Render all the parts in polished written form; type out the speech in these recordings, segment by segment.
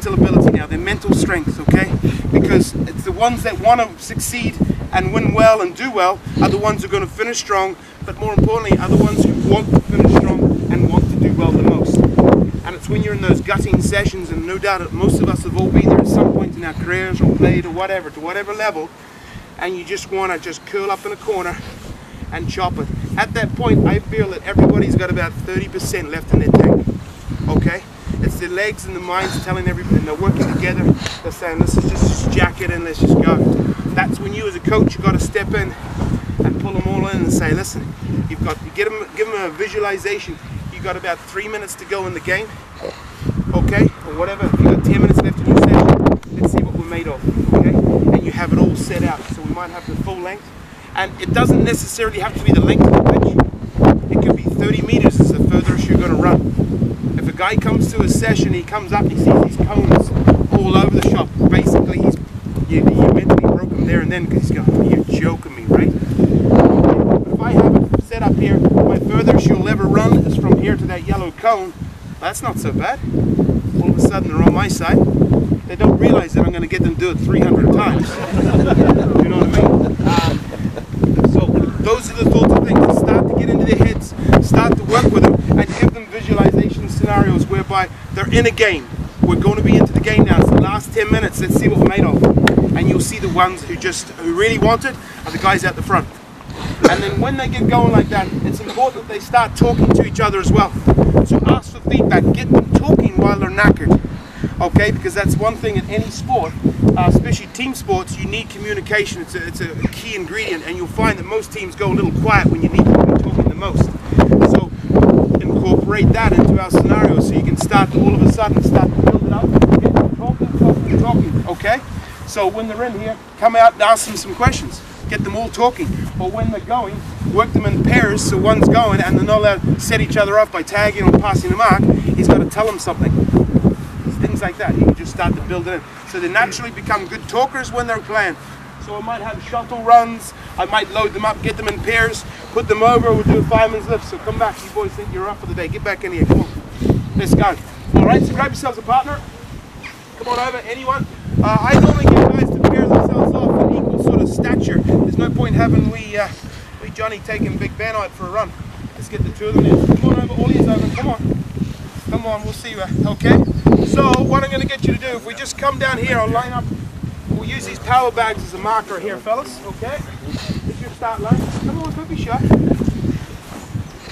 mental ability now, their mental strength, okay? Because it's the ones that want to succeed and win well and do well are the ones who are going to finish strong, but more importantly are the ones who want to finish strong and want to do well the most. And it's when you're in those gutting sessions, and no doubt that most of us have all been there at some point in our careers or played or whatever, to whatever level, and you just want to just curl up in a corner and chop it. At that point, I feel that everybody's got about 30% left in their tank, okay? It's their legs and the minds telling everybody, and they're working together, they're saying, let's just jack it in, let's just go. That's when you as a coach, you've got to step in and pull them all in and say, listen, you've got to give them a visualization. You've got about 3 minutes to go in the game, okay? Or whatever, if you've got 10 minutes left in your session, let's see what we're made of, okay? And you have it all set out, so we might have the full length. And it doesn't necessarily have to be the length of the pitch. It could be 30 meters is the furthest you're going to run. If a guy comes to a session, he comes up, he sees these cones all over the shop. Basically, you mentally broke him there and then because he's going, oh, you're joking me, right? But if I have it set up here, my furthest you'll ever run is from here to that yellow cone. That's not so bad. All of a sudden, they're on my side. They don't realize that I'm going to get them to do it 300 times. You know what I mean? So those are the sorts of things. Start to get into their heads, start to work with them, and give them visualization scenarios whereby they're in a game. We're going to be into the game now. It's the last 10 minutes. Let's see what we're made of. And you'll see the ones who really want it are the guys out the front. And then when they get going like that, it's important that they start talking to each other as well. So ask for feedback. Get them talking while they're knackered. Okay, because that's one thing in any sport, especially team sports, you need communication. It's a key ingredient, and you'll find that most teams go a little quiet when you need to be talking the most. So incorporate that into our scenario so you can start to all of a sudden start to build it up, get them talking, okay? So when they're in here, come out and ask them some questions. Get them all talking. Or when they're going, work them in pairs so one's going and they're not allowed to set each other up by tagging or passing the mark. He's got to tell them something. Things like that, you can just start to build it in. So they naturally become good talkers when they're playing. So I might have shuttle runs, I might load them up, get them in pairs, put them over, we'll do a fireman's lift. So come back, you boys think you're up for the day. Get back in here, come on. Let's go. Alright, so grab yourselves a partner. Come on over, anyone. I normally get guys to pair themselves off at equal sort of stature. There's no point having wee Johnny taking Big Ben out for a run. Let's get the two of them in. Come on over, all these over, come on. Come on, we'll see you, okay? So what I'm going to get you to do, if we just come down here, I'll line up, we'll use these power bags as a marker here, fellas, okay? Here's your start line. Come on, don't be shy.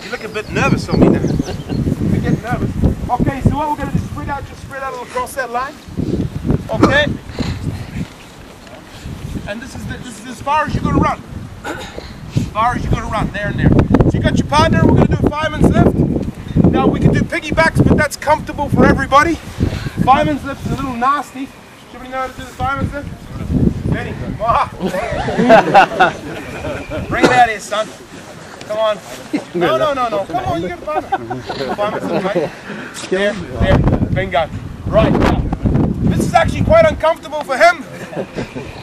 You look a bit nervous on me now. You're getting nervous. Okay, so what we're going to do is just spread out across that line, okay? And this is as far as you're going to run. As far as you're going to run, there and there. So you got your partner, we're going to do a fireman's lift. Now we can do piggybacks, but that's comfortable for everybody. Fireman's lift is a little nasty. Should we know how to do the fireman's lift? Benny, come on. Bring it out here, son. Come on. No. Come on, you got a partner. Fireman's lift, right? There. Bingo. Right, now. This is actually quite uncomfortable for him.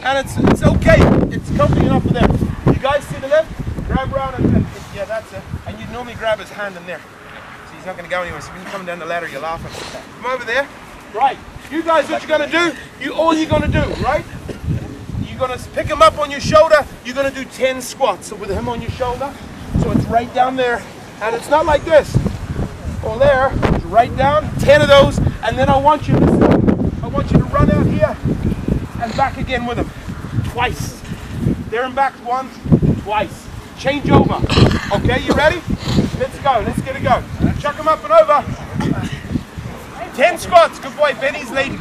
And it's okay. It's comfy enough for them. You guys see the lift? Grab around and yeah, that's it. And you normally grab his hand in there. He's not going to go anywhere, so when you come down the ladder, you're laughing. Come over there. Right. You guys, what you're going to do, all you're going to do, right? You're going to pick him up on your shoulder. You're going to do 10 squats. So with him on your shoulder, so it's right down there. And it's not like this. Or there, it's right down, 10 of those. And then I want you to run out here and back again with him. Twice. There and back once, twice. Change over. Okay, you ready? Let's go, let's get it going. Chuck him up and over. 10 squats, good boy, Benny's leading.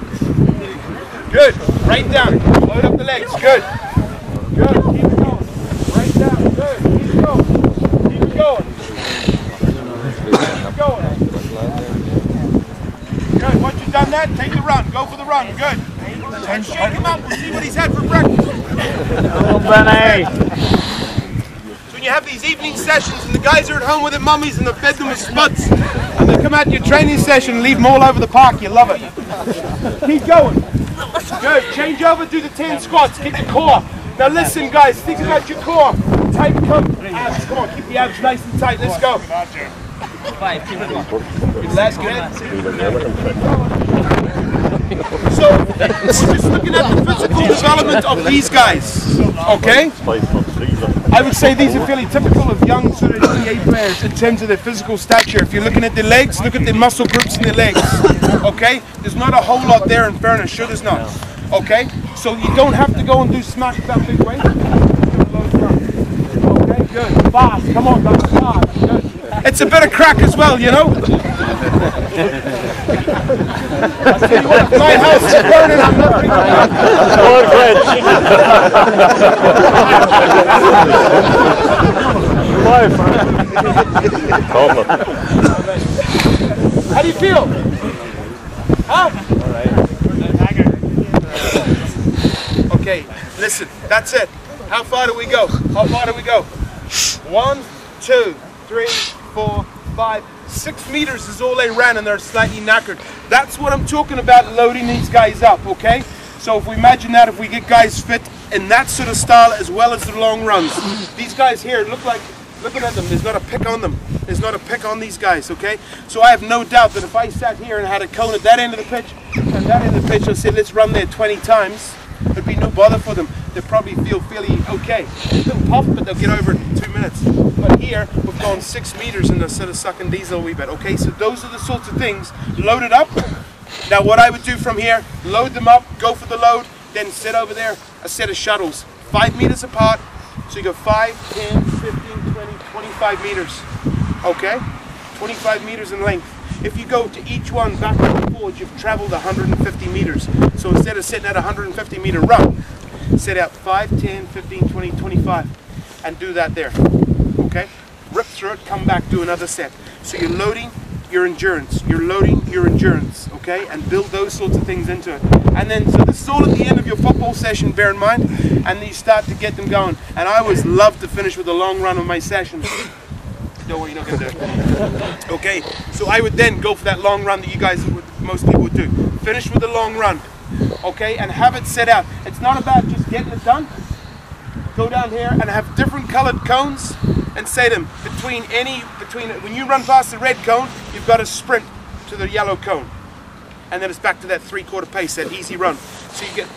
Good, right down, load up the legs, good. Good, keep it going. Right down, good, keep it going. Keep it going. Keep it going. Good, once you've done that, take the run, go for the run, good. And shake him up, we'll see what he's had for breakfast. Oh, Benny. When you have these evening sessions and the guys are at home with their mummies and they've fed them with spuds and they come out to your training session and leave them all over the park, you love it. Keep going. Good. Change over, do the 10 squats, keep the core. Now listen guys, think about your core. Tight abs, come on, keep the abs nice and tight, let's go. 5, keep it going. That's good. We're just looking at the physical development of these guys, okay? I would say these are fairly typical of young sort of GAA players in terms of their physical stature. If you're looking at their legs, look at their muscle groups in their legs, okay? There's not a whole lot there in fairness, sure there's not, okay? So you don't have to go and do smash that big weight. Okay, good, fast, come on guys, fast, good. It's a bit of crack as well, you know? I tell you what, if my house is burning, I'm not drinking How do you feel? Huh? Okay, listen, that's it. How far do we go? How far do we go? 1, 2, 3, 4, 5, 6 meters is all they ran and they're slightly knackered. That's what I'm talking about, loading these guys up, okay? So if we imagine that, if we get guys fit in that sort of style as well as the long runs, these guys here look like, looking at them, there's not a pick on them. There's not a pick on these guys, okay? So I have no doubt that if I sat here and had a cone at that end of the pitch and that end of the pitch and said, let's run there 20 times, it'd be no bother for them. They'll probably feel fairly okay. A little puff, but they'll get over it in 2 minutes. But here, we've gone 6 meters and they're sort of sucking diesel a wee bit. Okay, so those are the sorts of things. Load it up. Now what I would do from here, load them up, go for the load, then sit over there, a set of shuttles. 5 meters apart, so you go 5, 10, 15, 20, 25 meters. Okay? 25 meters in length. If you go to each one back and forwards, you've traveled 150 meters. So instead of sitting at a 150 meter run, set out 5, 10, 15, 20, 25 and do that there. Okay? Rip through it, come back, do another set. So you're loading your endurance, you're loading your endurance, okay? And build those sorts of things into it. And then, so this is all at the end of your football session, bear in mind, and then you start to get them going. And I always love to finish with a long run on my sessions. Don't worry, you're not going to do it. Okay, so I would then go for that long run that you guys, most people would do. Finish with a long run, okay, and have it set out. It's not about just getting it done. Go down here and have different colored cones and say to them, between when you run past the red cone, you've got to sprint to the yellow cone. And then it's back to that 3/4 pace, that easy run. So you get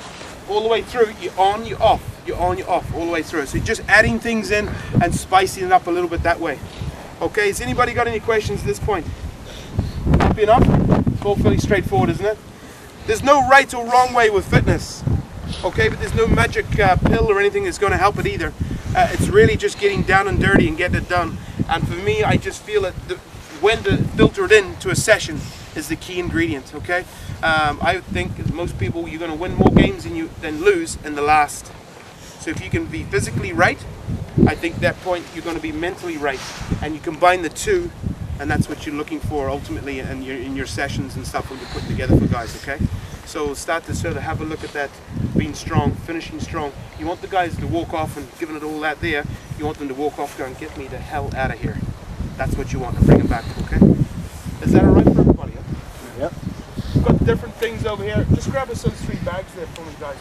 all the way through, you're on, you're off, you're on, you're off, all the way through. So you're just adding things in and spicing it up a little bit that way. Okay, has anybody got any questions at this point? Happy enough? It's all fairly straightforward, isn't it? There's no right or wrong way with fitness. Okay, but there's no magic pill or anything that's going to help it either. It's really just getting down and dirty and getting it done. And for me, I just feel that when to filter it into a session is the key ingredient, okay? I think most people, you're going to win more games than lose in the last. So if you can be physically right, I think at that point you're going to be mentally right. And you combine the two, and that's what you're looking for ultimately in your sessions and stuff when you're putting together for guys, okay? So start to sort of have a look at that, being strong, finishing strong. You want the guys to walk off and giving it all that there, you want them to walk off going, get me the hell out of here. That's what you want, to bring them back, okay? Is that alright for everybody? Yep. We've got different things over here. Just grab us those 3 bags there for me, guys.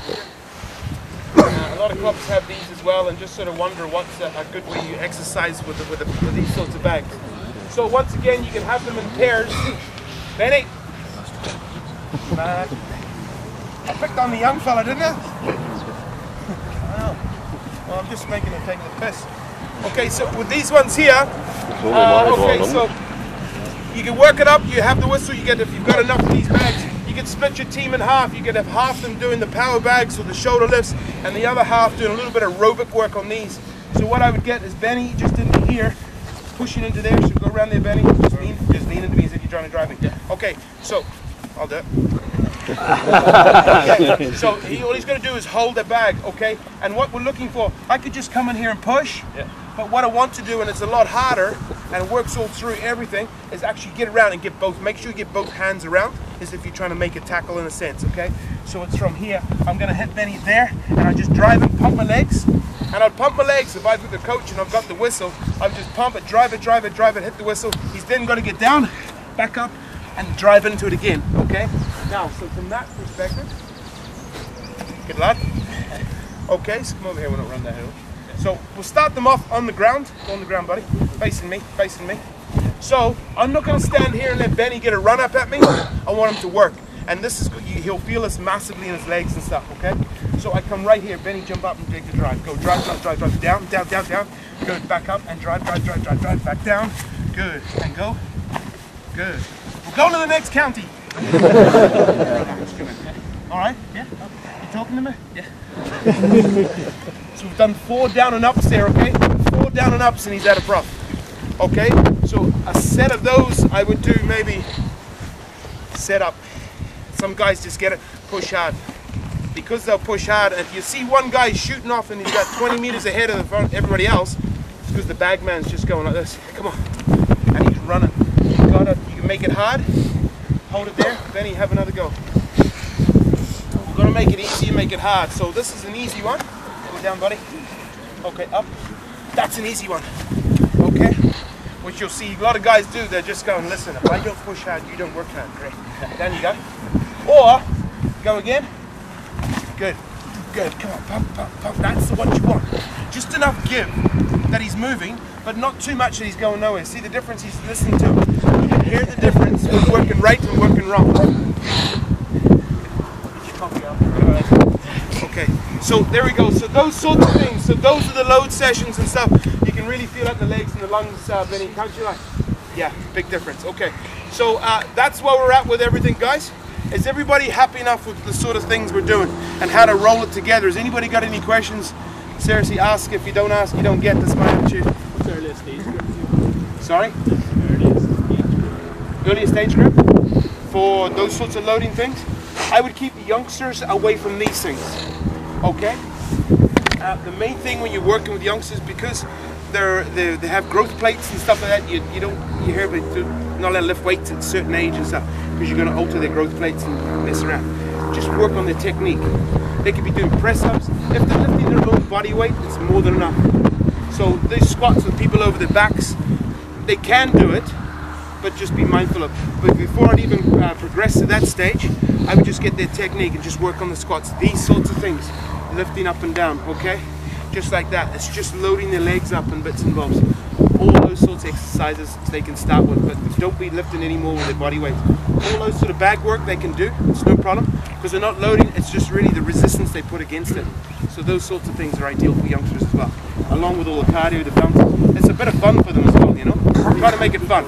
A lot of clubs have these as well, and just sort of wonder what's a good way you exercise with these sorts of bags. So once again, you can have them in pairs. Benny! I picked on the young fella, didn't I? Well, I'm just making him take the piss. Okay, so with these ones here, okay, so you can work it up, you have the whistle, you get, if you've got enough of these bags, you can split your team in half. You can have half them doing the power bags or the shoulder lifts, and the other half doing a little bit of aerobic work on these. So what I would get is Benny just into here, pushing into there, so go around there, Benny, just lean into me as if you're trying to drive me. Okay, so, I'll do it. Okay. So all he's going to do is hold the bag, okay? And what we're looking for, I could just come in here and push, but what I want to do, and it's a lot harder, and it works all through everything, is actually get around and get both, make sure you get both hands around, as if you're trying to make a tackle in a sense, okay? So it's from here, I'm going to hit Benny there, and I just drive and pump my legs, and I'll pump my legs. If I've got the coach and I've got the whistle, I'll just pump it, drive it, hit the whistle. He's then going to get down, back up, and drive into it again, okay? Now, so from that perspective, good luck. Okay, so come over here, we'll not run that hill. So we'll start them off on the ground. Go on the ground, buddy. Facing me, facing me. So I'm not going to stand here and let Benny get a run up at me. I want him to work. And this is, he'll feel this massively in his legs and stuff, okay? So I come right here, Benny, jump up and take the drive. Go, drive, down, down. Good, back up and drive, back down. Good, and go. Good. We're going to the next county. All right, yeah? You talking to me? Yeah. So we've done 4 down and ups there, okay? 4 down and ups and he's at a prop. Okay, so a set of those I would do maybe set up. Some guys just get it, push hard. Because they'll push hard, and if you see one guy shooting off and he's got 20 meters ahead of everybody else, it's because the bag man's just going like this. Come on. And he's running. You can make it hard. Hold it there. Benny, have another go. We're going to make it easy and make it hard. So this is an easy one. Go down, buddy. Okay, up. That's an easy one. Okay? Which you'll see a lot of guys do. They're just going, listen, if I don't push hard, you don't work hard. Great. Down you go. Or, go again. Good. Good. Come on. Pump. That's the one you want. Just enough give that he's moving, but not too much that he's going nowhere. See the difference he's listening to? You can hear the difference with working right and working wrong. Okay. So there we go. So those sorts of things. So those are the load sessions and stuff. You can really feel out the legs and the lungs, Benny. Can't you? Yeah. Big difference. Okay. So that's where we're at with everything, guys. Is everybody happy enough with the sort of things we're doing and how to roll it together? Has anybody got any questions? Seriously, ask. If you don't ask, you don't get. That's my attitude. What's the earliest age group? Sorry? Earliest age group? Earliest age group? For those sorts of loading things? I would keep the youngsters away from these things. Okay? The main thing when you're working with youngsters, because they have growth plates and stuff like that, you hear about not allowed to lift weights at a certain age and stuff, because you're going to alter their growth plates and mess around. Just work on the technique. They could be doing press-ups. If they're lifting their own body weight, it's more than enough. So these squats with people over their backs, they can do it, but just be mindful of. But before I'd even progress to that stage, I would just get their technique and just work on the squats. These sorts of things, lifting up and down, okay? Just like that. It's just loading their legs up and bits and bobs. All those sorts of exercises they can start with, but don't be lifting anymore with their body weight. All those sort of bag work they can do, it's no problem, because they're not loading, it's just really the resistance they put against it. So those sorts of things are ideal for youngsters as well, along with all the cardio, the bounce. It's a bit of fun for them as well, you know? Try to make it fun.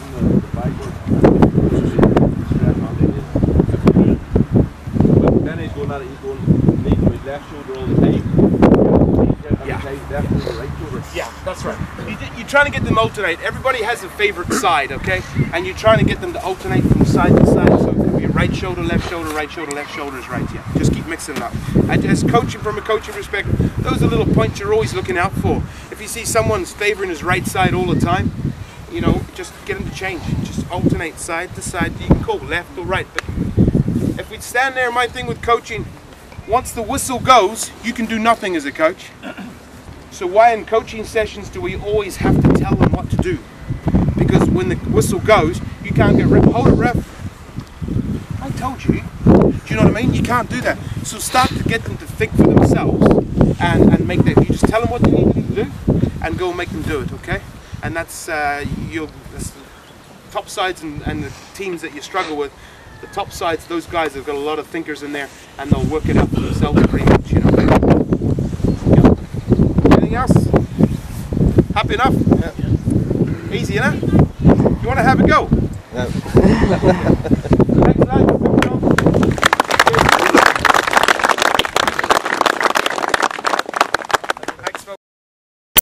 Then he's going at it, he's going leading with his left shoulder all the time. Yeah, that's right. You're trying to get them to alternate. Everybody has a favorite side, okay? And you're trying to get them to alternate from side to side. So it could be right shoulder, left shoulder, right shoulder, left shoulder is right. Yeah, just keep mixing it up. And as coaching, from a coaching perspective, those are little points you're always looking out for. If you see someone's favoring his right side all the time, you know, just get them to change. Just alternate side to side. You can call left or right. But if we stand there, my thing with coaching, once the whistle goes, you can do nothing as a coach. So why in coaching sessions do we always have to tell them what to do? Because when the whistle goes, you can't get ref. Hold it, ref. I told you. Do you know what I mean? You can't do that. So start to get them to think for themselves and make that. You just tell them what they need them to do and go make them do it, okay? And that's that's the top sides and the teams that you struggle with. The top sides, those guys have got a lot of thinkers in there and they'll work it out for themselves pretty much, you know. Anything else? Happy enough? Yeah. Easy enough? You want to have a go? Yeah.